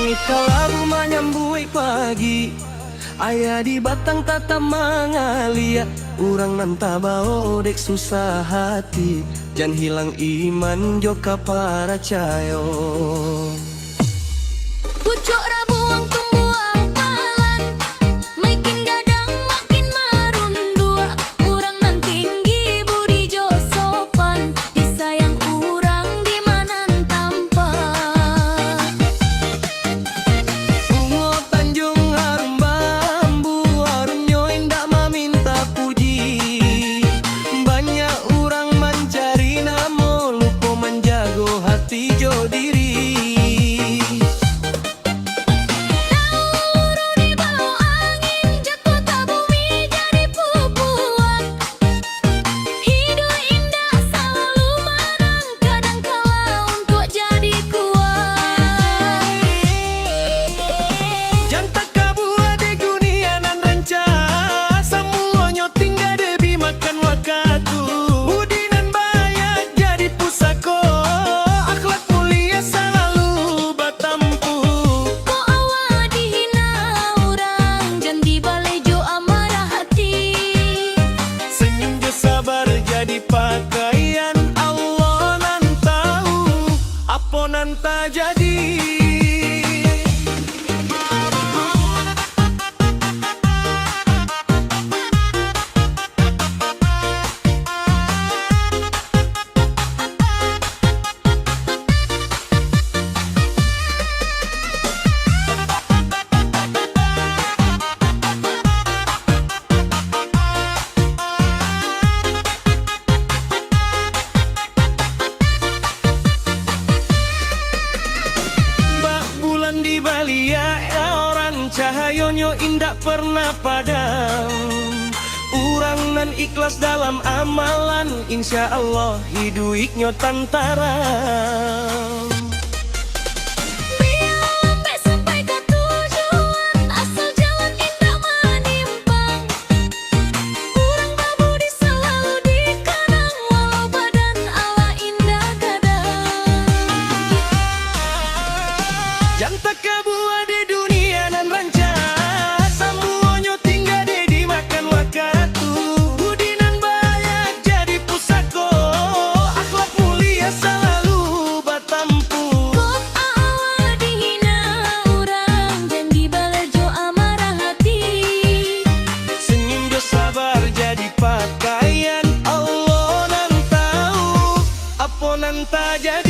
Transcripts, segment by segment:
Langit kalabu menyambui pagi, ayah di batang tata mangalia. Urang nanta bao dek susah hati, jan hilang iman joka para cayo. Pucuk rabuang tumbuang palan, makin gadang makin marundua. Urang nan tinggi budi jo sopan, disayang urang di manan tampan. Bungo Tanjung harum bambu, harumnya indah meminta puji. Banyak orang mencari namo, lupa menjago hati jo diri. Pakaian Allah nan tahu apa nan tak jadi. Di balia orang cahayonyo indah pernah padam. Urang nan ikhlas dalam amalan, insya Allah hiduiknyo tantaram. Jantak kabua di dunia nan ranca, semuanya tinggal di makan wakatu. Budi nan banyak jadi pusako, akhlak mulia selalu batampu. Kok awal dihina orang, dan dibalejo amarah hati. Senyum jo sabar jadi pakaian, Allah nan tahu apa nan tak jadi.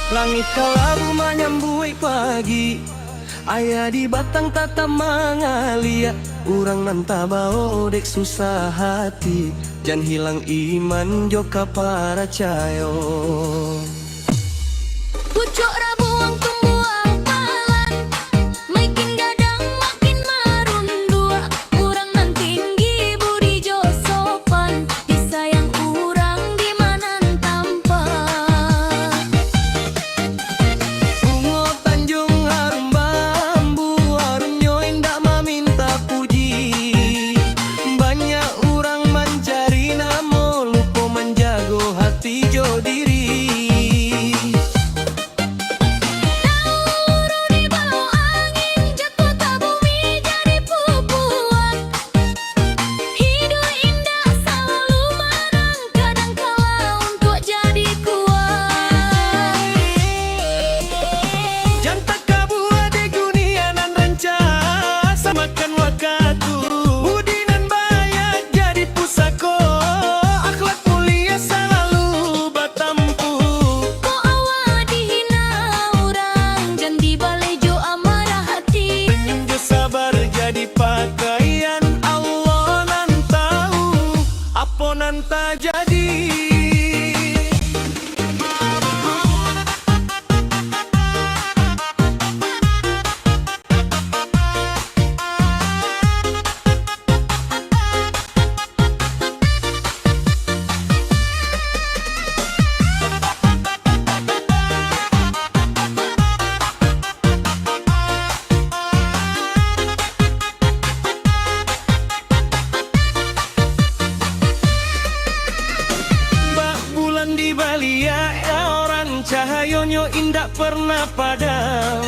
Langit kalabu menyambui pagi, ayah di batang tata mangalia. Urang nanta bao dek susah hati, jan hilang iman joka para cayo. Pucuk rabuang tumbuang palan, makin gadang makin marundua. Urang nan tinggi budi jo sopan, disayang urang di manan tampan. Bungo Tanjung harum bambu, harumnya indah meminta puji. Banyak orang mencari namo, lupa menjago hati jo diri. tak pernah padam.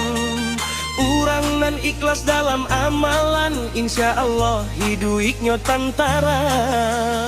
Urang nan ikhlas dalam amalan, insya Allah hidup nyo tantaram.